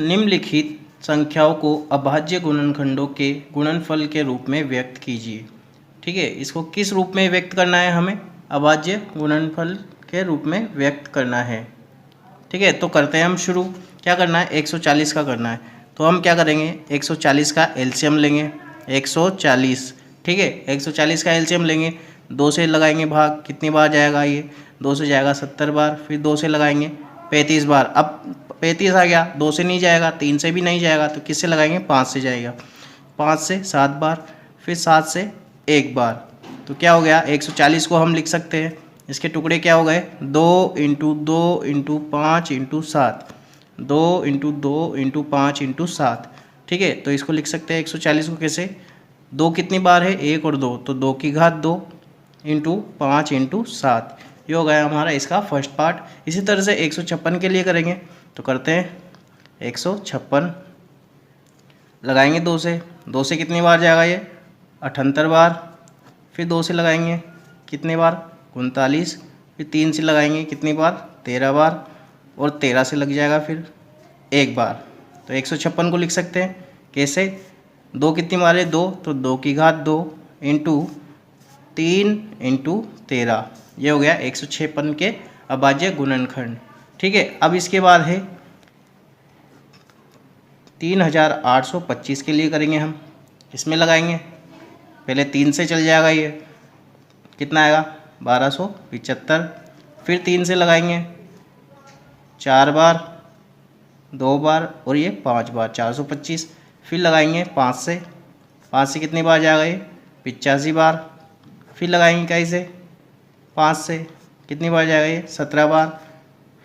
निम्नलिखित संख्याओं को अभाज्य गुणनखंडों के गुणनफल के रूप में व्यक्त कीजिए। ठीक है, इसको किस रूप में व्यक्त करना है, हमें अभाज्य गुणनफल के रूप में व्यक्त करना है। ठीक है, तो करते हैं हम शुरू। क्या करना है, 140 का करना है। तो हम क्या करेंगे, 140 का एलसीएम लेंगे, 140। ठीक है, 140 का एलसीएम लेंगे, 2 से लगाएंगे भाग, कितनी बार जाएगा ये, 2 से जाएगा 70 बार, फिर 2 से लगाएंगे 35 बार। अब 35 आ गया, 2 से नहीं जाएगा, 3 से भी नहीं जाएगा, तो किससे लगाएंगे, 5 से जाएगा, 5 से 7 बार, फिर 7 से 1 बार। तो क्या हो गया, 140 को हम लिख सकते हैं, इसके टुकड़े क्या हो गए, 2 into 2 into 5 into 7, 2 into 2 into 5 into 7। ठीक है, तो इसको लिख सकते हैं 140 को कैसे, 2 कितनी बार है, 1 और 2, तो 2 की घात 2 इंटू 5 इंटू 7। ये हो गया हमारा इसका फर्स्ट पार्ट। इसी तरह से 156 के लिए करेंगे, तो करते हैं 156 लगाएंगे 2 से, 2 से कितनी बार जाएगा ये, 78 बार, फिर 2 से लगाएंगे कितनी बार, 39, फिर 3 से लगाएंगे कितनी बार, 13 बार, और 13 से लग जाएगा फिर 1 बार। तो 156 को लिख सकते हैं कैसे, 2 कितनी बार है, 2, तो 2 की घात 2 इंटू 3 इंटू 13। ये हो गया 156 के अभाज्य गुणनखंड। ठीक है, अब इसके बाद है 3825 के लिए करेंगे हम। इसमें लगाएंगे, पहले 3 से चल जाएगा, ये कितना आएगा, 1275, फिर 3 से लगाएंगे 4 बार, 2 बार, और ये 5 बार, 425, फिर लगाएंगे 5 से, 5 से कितनी बार जाएगा ये, 85 बार, फिर लगाएंगे कैसे, 5 से कितनी बार जाएगा ये, 17 बार,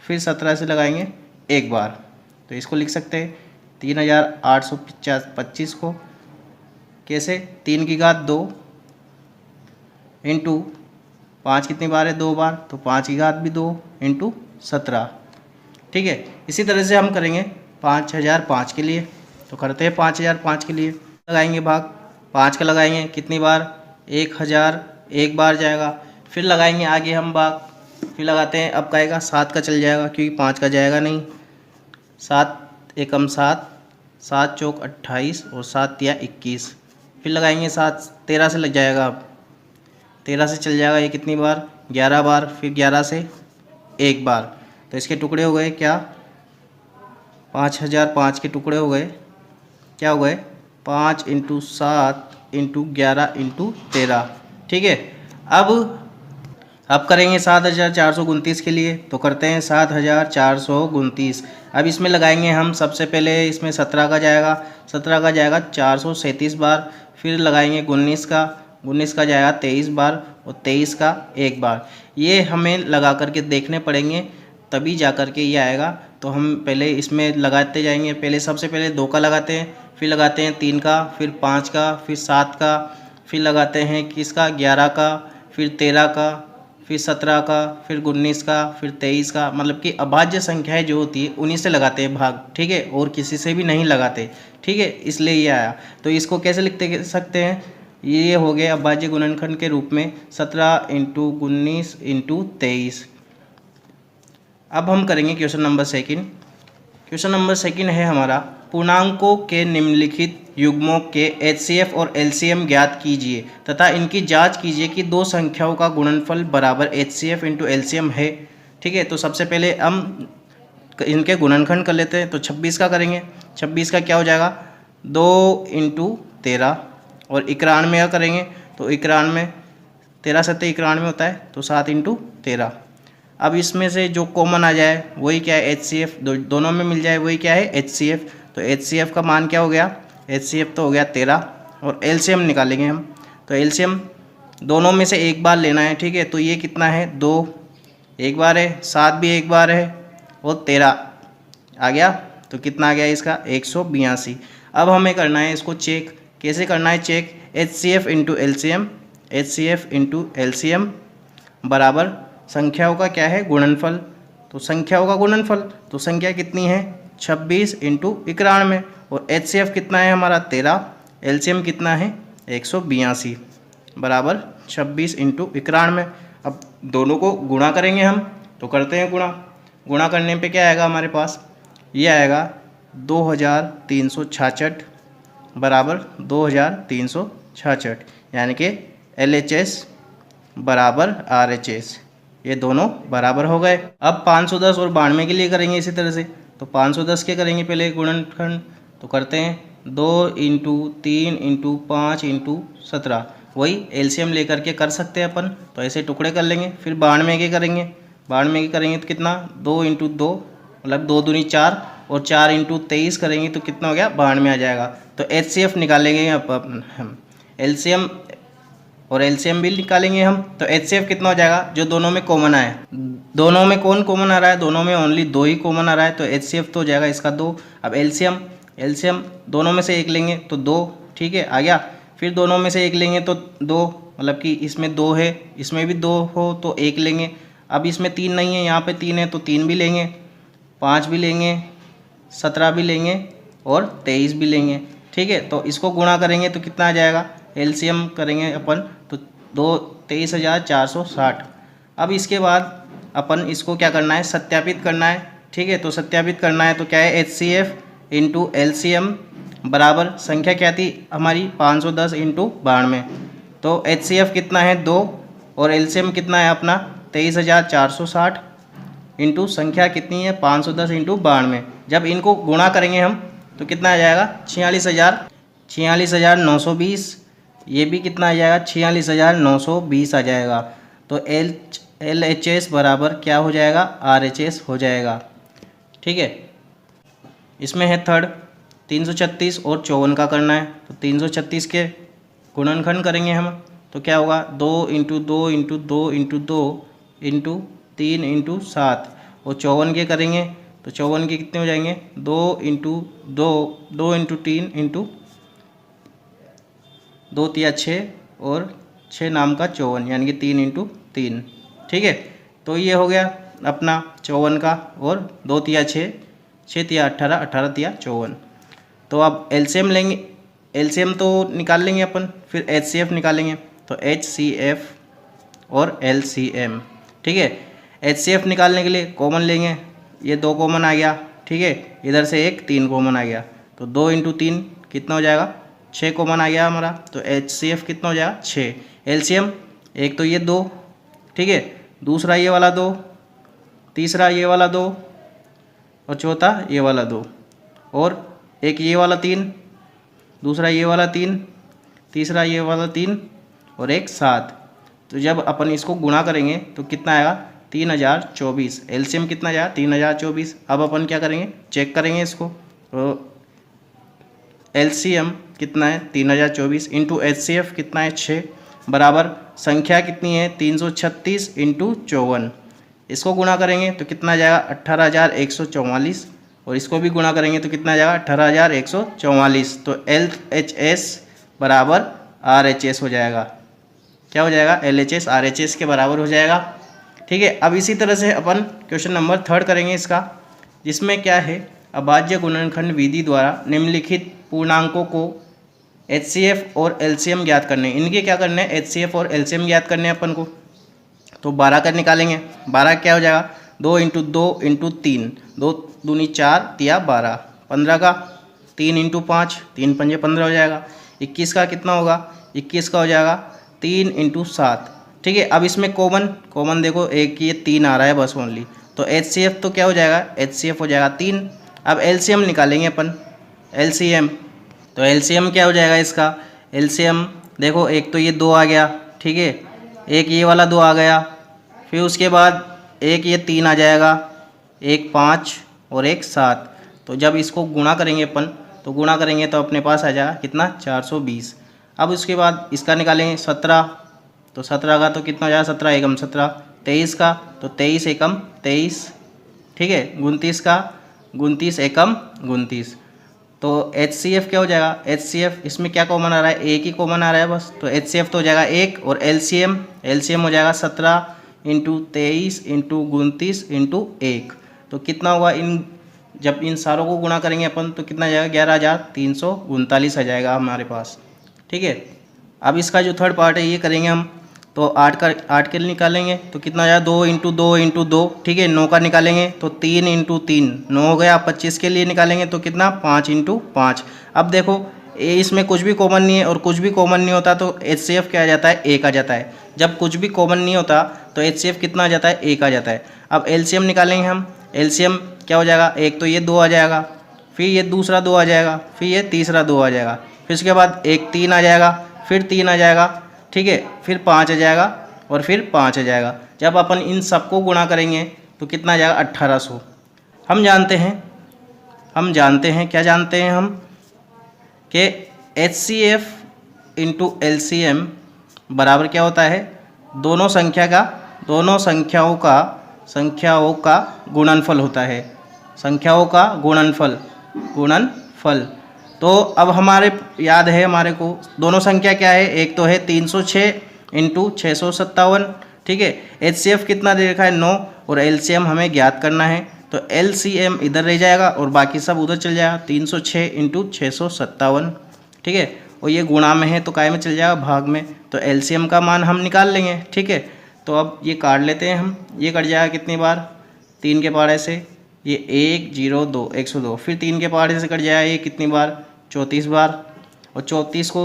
फिर 17 से लगाएंगे 1 बार। तो इसको लिख सकते हैं 3825 को कैसे, 3 की घात 2 इंटू 5 कितनी बार है, 2 बार, तो 5 की घात भी 2 इंटू 17। ठीक है, इसी तरह से हम करेंगे 5005 के लिए। तो करते हैं 5005 के लिए, लगाएंगे भाग, 5 का लगाएंगे कितनी बार, 1000, 1 बार जाएगा, फिर लगाएंगे आगे हम भाग, फिर लगाते हैं, अब कहेगा 7 का चल जाएगा क्योंकि 5 का जाएगा नहीं, 7 एकम 7, 7 चौक 28 और 7 तिया 21, फिर लगाएंगे 7, 13 से लग जाएगा, अब 13 से चल जाएगा ये कितनी बार, 11 बार, फिर 11 से 1 बार। तो इसके टुकड़े हो गए क्या, 5005 के टुकड़े हो गए, क्या हो गए, 5 इंटू 7 इंटू 11 इंटू 13। ठीक है, अब करेंगे 7429 के लिए। तो करते हैं 7429। अब इसमें लगाएंगे हम, सबसे पहले इसमें 17 का जाएगा, 17 का जाएगा 437 बार, फिर लगाएंगे 19 का, 19 का जाएगा 23 बार, और 23 का 1 बार। ये हमें लगा करके देखने पड़ेंगे, तभी जा कर के ये आएगा। तो हम पहले इसमें लगाते जाएंगे, पहले सबसे पहले 2 का लगाते हैं, फिर लगाते हैं 3 का, फिर 5 का, फिर 7 का, फिर लगाते हैं किसका, 11 का, फिर 13 का, फिर 17 का, फिर 19 का, फिर 23 का। मतलब कि अभाज्य संख्याएं जो होती है उन्हीं से लगाते हैं भाग। ठीक है, और किसी से भी नहीं लगाते। ठीक है, इसलिए ये आया। तो इसको कैसे लिखते सकते हैं, ये हो गए अभाज्य गुणनखंड के रूप में 17 इंटू 19 इंटू 23। अब हम करेंगे question number second. Question number second है हमारा, पूर्णांकों के निम्नलिखित युग्मों के एचसीएफ और एलसीएम ज्ञात कीजिए तथा इनकी जांच कीजिए कि दो संख्याओं का गुणनफल बराबर एचसीएफ इंटू एलसीएम है। ठीक है, तो सबसे पहले हम इनके गुणनखंड कर लेते हैं। तो 26 का करेंगे, 26 का क्या हो जाएगा, 2 इंटू 13, और 91 का करेंगे, तो 91, 13 सत्ते 91 होता है, तो 7 इंटू 13। अब इसमें से जो कॉमन आ जाए वही क्या है, एचसीएफ, दोनों में मिल जाए वही क्या है, एचसीएफ। तो एचसीएफ का मान क्या हो गया, एचसीएफ तो हो गया 13, और एलसीएम निकालेंगे हम। तो एलसीएम दोनों में से एक बार लेना है। ठीक है, तो ये कितना है, 2 एक बार है, 7 भी एक बार है, और 13 आ गया। तो कितना आ गया इसका, 182। अब हमें करना है इसको चेक। कैसे करना है check, HCF into LCM, HCF into LCM बराबर संख्याओं का क्या है, गुणनफल। तो संख्याओं का गुणनफल, तो संख्या कितनी है, 26 इंटू 91, और एचसीएफ कितना है हमारा 13, एलसीएम कितना है 182 बराबर 26 इंटू 91। अब दोनों को गुणा करेंगे हम, तो करते हैं गुणा। गुणा करने पे क्या आएगा हमारे पास, ये आएगा 2366 बराबर 2366, यानी कि LHS बराबर RHS, ये दोनों बराबर हो गए। अब 510 और 92 के लिए करेंगे इसी तरह से। तो 510 के करेंगे पहले गुणनखंड, तो करते हैं 2 इंटू 3 इंटू 5 इंटू 17, वही एलसीएम लेकर के कर सकते हैं अपन, तो ऐसे टुकड़े कर लेंगे। फिर 92 के करेंगे, 92 के करेंगे तो कितना 2 इंटू 2 मतलब 2 दूनी 4, और 4 इंटू 23 करेंगे तो कितना हो गया 92 आ जाएगा। तो HCF निकालेंगे हम एलसीएम और एलसीएम भी निकालेंगे हम। तो HCF कितना हो जाएगा, जो दोनों में कॉमन आया, दोनों में कौन कॉमन आ रहा है, दोनों में ओनली 2 ही कॉमन आ रहा है, तो HCF तो हो जाएगा इसका 2। अब एलसीएम दोनों में से एक लेंगे तो 2, ठीक है आ गया। फिर दोनों में से एक लेंगे तो 2, मतलब कि इसमें 2 है, इसमें भी 2 हो तो 1 लेंगे। अब इसमें 3 नहीं है, यहाँ पे 3 है तो 3 भी लेंगे, 5 भी लेंगे, 17 भी लेंगे और 23 भी लेंगे, ठीक है। तो इसको गुणा करेंगे तो कितना आ जाएगा, एलसीएम करेंगे अपन तो 23,460। अब इसके बाद अपन इसको क्या करना है, सत्यापित करना है, ठीक है। तो सत्यापित करना है तो क्या है, HCF इंटू LCM बराबर संख्या क्या थी हमारी 510 इंटू 92। तो HCF कितना है 2 और LCM कितना है अपना 23,460 इंटू संख्या कितनी है 510 इंटू 92। जब इनको गुणा करेंगे हम तो कितना आ जाएगा 46,920, ये भी कितना आ जाएगा 46,920 आ जाएगा। तो LHS बराबर क्या हो जाएगा, RHS हो जाएगा, ठीक है। इसमें है थर्ड 336 और 54 का करना है। तो 336 के गुणनखंड करेंगे हम तो क्या होगा 2 into 2 into 2 into 2 into 3 into 7, और 54 के करेंगे तो 54 के कितने हो जाएंगे 2 इंटू 2 2 इंटू 3 इंटू 2 तिया 6 और 6 नाम का 54, यानी कि 3 इंटू 3, ठीक है। तो ये हो गया अपना 54 का, और 2 तिया 6, 6 तिया 18, 18 तिया 54। तो अब एलसीएम लेंगे, एलसीएम तो निकाल लेंगे अपन, फिर HCF निकालेंगे। तो HCF और LCM, ठीक है। HCF निकालने के लिए कॉमन लेंगे, ये 2 कॉमन आ गया, ठीक है। इधर से एक 3 कॉमन आ गया, तो 2 इंटू 3 कितना हो जाएगा 6 कॉमन आ गया हमारा। तो HCF कितना हो जाएगा 6। LCM एक तो ये 2, ठीक है, दूसरा ये वाला 2, तीसरा ये वाला 2 और चौथा ये वाला 2, और एक ये वाला 3, दूसरा ये वाला 3, तीसरा ये वाला 3 और एक 7। तो जब अपन इसको गुणा करेंगे तो कितना आएगा 3024। एलसीएम कितना जाएगा 3024। अब अपन क्या करेंगे, चेक करेंगे इसको। तो एलसीएम कितना है 3024 इंटू HCF कितना है 6 बराबर संख्या कितनी है 336 इंटू 54। इसको गुणा करेंगे तो कितना जाएगा 18,144, और इसको भी गुणा करेंगे तो कितना जाएगा 18,144। तो LHS बराबर RHS हो जाएगा, क्या हो जाएगा LHS RHS के बराबर हो जाएगा, ठीक है। अब इसी तरह से अपन क्वेश्चन नंबर 3 करेंगे इसका, जिसमें क्या है अभाज्य गुणनखंड विधि द्वारा निम्नलिखित पूर्णांकों को HCF और LCM ज्ञात करने। इनके क्या करने हैं, HCF और LCM ज्ञात करने हैं अपन को। तो 12 का निकालेंगे, 12 क्या हो जाएगा 2 इंटू 2 इंटू 3, 2 दूनी 4 तिया 12, 15 का 3 इंटू 5, 3 पंजे 15 हो जाएगा। 21 का कितना होगा 21 का हो जाएगा 3 इंटू 7, ठीक है। अब इसमें कॉमन देखो एक ये 3 आ रहा है बस ओनली, तो HCF तो क्या हो जाएगा HCF हो जाएगा 3। अब LCM निकालेंगे अपन, LCM तो LCM क्या हो जाएगा इसका, LCM देखो एक तो ये 2 आ गया, ठीक है, एक ये वाला 2 आ गया, फिर उसके बाद एक ये 3 आ जाएगा, एक 5 और एक 7। तो जब इसको गुणा करेंगे अपन तो गुणा करेंगे तो अपने पास आ जाएगा कितना 420। अब उसके बाद इसका निकालेंगे 17, तो 17 का तो कितना हो जाएगा 17 एकम 17, 23 का तो 23 एकम 23, ठीक है, 29 का 29 एकम 29। तो HCF क्या हो जाएगा, HCF इसमें क्या कॉमन आ रहा है, एक ही कॉमन आ रहा है बस, तो HCF तो हो जाएगा 1, और LCM हो जाएगा 17 इंटू 23 इंटू 29 इंटू 1। तो कितना होगा जब इन सारों को गुणा करेंगे अपन तो कितना जाएगा 11,339 आ जाएगा हमारे पास, ठीक है। अब इसका जो थर्ड पार्ट है ये करेंगे हम। तो 8 के लिए निकालेंगे तो कितना हो जाएगा 2 इंटू 2 इंटू 2, ठीक है। 9 का निकालेंगे तो 3 इंटू 3 9 हो गया। 25 के लिए निकालेंगे तो कितना 5 इंटू 5। अब देखो इसमें कुछ भी कॉमन नहीं है और कुछ भी कॉमन नहीं होता तो HCF क्या आ जाता है 1 आ जाता है। जब कुछ भी कॉमन नहीं होता तो HCF कितना आ जाता है 1 आ जाता है। अब LCM निकालेंगे हम। LCM क्या हो जाएगा, एक तो ये 2 आ जाएगा, फिर ये दूसरा 2 आ जाएगा, फिर ये तीसरा 2 आ जाएगा, फिर उसके बाद एक 3 आ जाएगा, फिर 3 आ जाएगा, ठीक है, फिर 5 आ जाएगा और फिर 5 आ जाएगा। जब अपन इन सबको गुणा करेंगे तो कितना आ जाएगा 1800। हम जानते हैं क्या जानते हैं हम कि HCF इंटू LCM बराबर क्या होता है, दोनों संख्याओं का गुणनफल होता है, संख्याओं का गुणनफल। तो अब हमारे याद है हमारे को दोनों संख्या क्या है, एक तो है 306 इंटू 657, ठीक है। HCF कितना दे रखा है 9 और LCM हमें ज्ञात करना है तो LCM इधर रह जाएगा और बाकी सब उधर चल जाएगा। 306 इंटू 657, ठीक है, और ये गुणा में है तो काय में चल जाएगा भाग में, तो LCM का मान हम निकाल लेंगे, ठीक है। तो अब ये काट लेते हैं हम, ये कट जाएगा कितनी बार 3 के पहाड़े से, ये 1 0 2 102, फिर 3 के पहाड़े से कट जाएगा ये कितनी बार 34 बार, और 34 को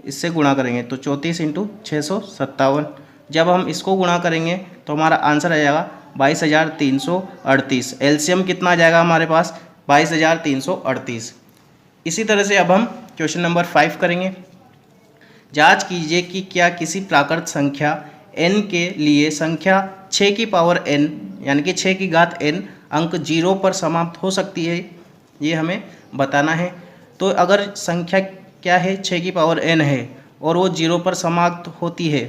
इससे गुणा करेंगे तो 34 इंटू 657। जब हम इसको गुणा करेंगे तो हमारा आंसर आ जाएगा 22,338। LCM कितना आ जाएगा हमारे पास 22,338। इसी तरह से अब हम क्वेश्चन नंबर 5 करेंगे। जांच कीजिए कि क्या किसी प्राकृत संख्या n के लिए संख्या 6 की पावर n यानी कि 6 की घात n अंक 0 पर समाप्त हो सकती है, ये हमें बताना है। तो अगर संख्या क्या है 6 की पावर n है और वो 0 पर समाप्त होती है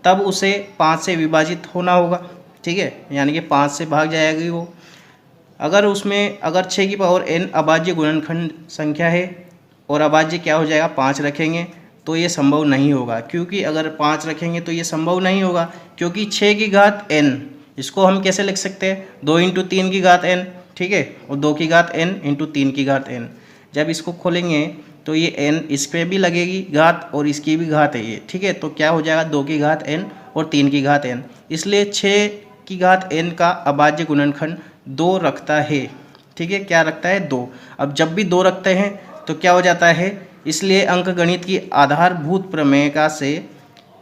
तब उसे 5 से विभाजित होना होगा, ठीक है, यानी कि 5 से भाग जाएगी वो। अगर 6 की पावर n अभाज्य गुणनखंड संख्या है और अभाज्य क्या हो जाएगा 5 रखेंगे तो ये संभव नहीं होगा, क्योंकि अगर 5 रखेंगे तो ये संभव नहीं होगा, क्योंकि 6 की घात n इसको हम कैसे लिख सकते हैं 2 इंटू 3 की घात n, ठीक है, और 2 की घात n इंटू 3 की घात n। जब इसको खोलेंगे तो ये n इस पर भी लगेगी घात और इसकी भी घात है ये, ठीक है, तो क्या हो जाएगा 2 की घात n और 3 की घात n, इसलिए 6 की घात n का अभाज्य गुणनखंड 2 रखता है, ठीक है, क्या रखता है 2। अब जब भी 2 रखते हैं तो क्या हो जाता है, इसलिए अंकगणित की आधारभूत प्रमेयिका से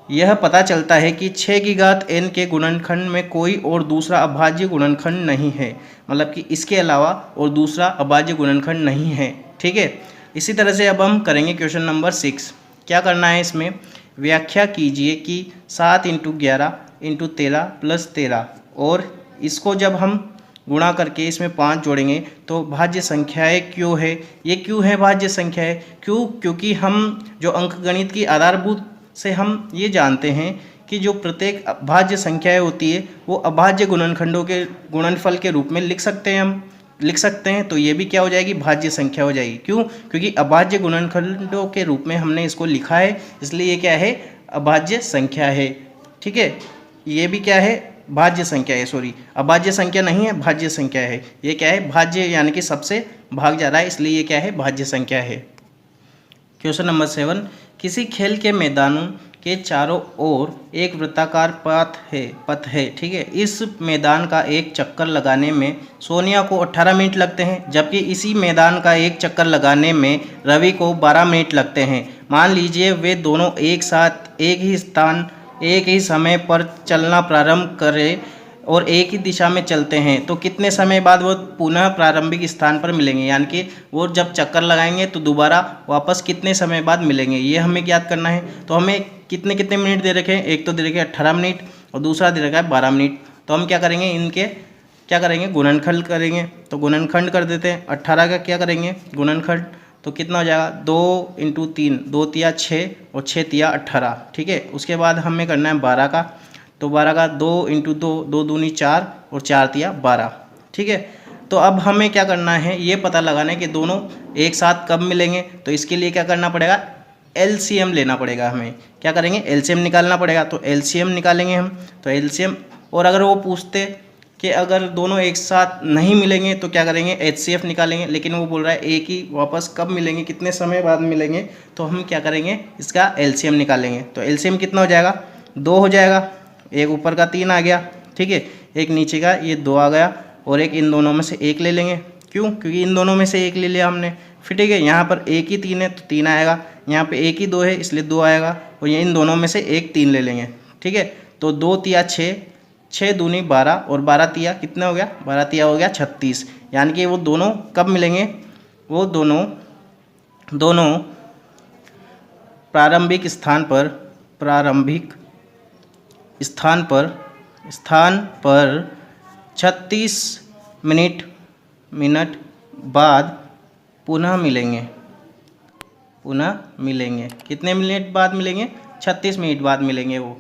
यह पता चलता है कि 6 की घात n के गुणनखंड में कोई और दूसरा अभाज्य गुणनखंड नहीं है, मतलब कि इसके अलावा और दूसरा अभाज्य गुणनखंड नहीं है, ठीक है। इसी तरह से अब हम करेंगे क्वेश्चन नंबर 6। क्या करना है इसमें, व्याख्या कीजिए कि 7 इंटू 11 इंटू 13 प्लस 13 और इसको जब हम गुणा करके इसमें 5 जोड़ेंगे तो भाज्य संख्याएं क्यों है, ये क्यों है भाज्य संख्या है, क्योंकि हम जो अंकगणित की आधारभूत से हम ये जानते हैं कि जो प्रत्येक भाज्य संख्याएं होती है वो अभाज्य गुणनखंडों के गुणनफल के रूप में लिख सकते हैं, तो ये भी क्या हो जाएगी भाज्य संख्या हो जाएगी। क्यों, क्योंकि अभाज्य गुणनखंडों के रूप में हमने इसको लिखा है, इसलिए ये क्या है अभाज्य संख्या है, ठीक है। ये भी क्या है भाज्य संख्या है, सॉरी अभाज्य संख्या नहीं है भाज्य संख्या है, ये क्या है भाज्य यानी कि सबसे भाग जा रहा है, इसलिए ये क्या है भाज्य संख्या है। क्वेश्चन नंबर 7, किसी खेल के मैदानों के चारों ओर एक वृत्ताकार पथ है, ठीक है। इस मैदान का एक चक्कर लगाने में सोनिया को 18 मिनट लगते हैं, जबकि इसी मैदान का एक चक्कर लगाने में रवि को 12 मिनट लगते हैं। मान लीजिए वे दोनों एक साथ एक ही समय पर चलना प्रारंभ करें और एक ही दिशा में चलते हैं, तो कितने समय बाद वो पुनः प्रारंभिक स्थान पर मिलेंगे, यानी कि वो जब चक्कर लगाएंगे तो दोबारा वापस कितने समय बाद मिलेंगे, ये हमें ज्ञात करना है। तो हमें कितने मिनट दे रखे हैं, एक तो दे रखे 18 मिनट और दूसरा दे रखा है 12 मिनट। तो हम क्या करेंगे, इनके क्या करेंगे गुणनखंड करेंगे, तो गुणनखंड कर देते हैं। 18 का क्या करेंगे गुणनखंड, तो कितना हो जाएगा 2 इंटू 3 2 तिया 6 और 6 तिया 18, ठीक है। उसके बाद हमें करना है 12 का, तो 12 का 2 इंटू 2 2 दूनी 4 और 4 तिया 12, ठीक है। तो अब हमें क्या करना है ये पता लगाना है कि दोनों एक साथ कब मिलेंगे, तो इसके लिए क्या करना पड़ेगा LCM लेना पड़ेगा, हमें क्या करेंगे LCM निकालना पड़ेगा। तो LCM निकालेंगे हम, तो LCM, और अगर वो पूछते कि अगर दोनों एक साथ नहीं मिलेंगे तो क्या करेंगे HCF निकालेंगे, लेकिन वो बोल रहा है एक ही वापस कब मिलेंगे कितने समय बाद मिलेंगे, तो हम क्या करेंगे इसका LCM निकालेंगे। तो LCM कितना हो जाएगा 2 हो जाएगा, एक ऊपर का 3 आ गया, ठीक है, एक नीचे का ये 2 आ गया, और एक इन दोनों में से एक ले लेंगे। क्यों? क्योंकि इन दोनों में से एक ले लिया हमने, फिर ठीक है, यहाँ पर एक ही 3 है तो 3 आएगा, यहाँ पे एक ही 2 है इसलिए 2 आएगा, और ये इन दोनों में से एक 3 ले लेंगे, ठीक है। तो 2 तिया 6, 6 दूनी 12, और 12 तिया कितना हो गया, 12 तिया हो गया 36। यानी कि वो दोनों कब मिलेंगे, वो दोनों प्रारंभिक स्थान पर 36 मिनट बाद पुनः मिलेंगे। कितने मिनट बाद मिलेंगे? 36 मिनट बाद मिलेंगे वो।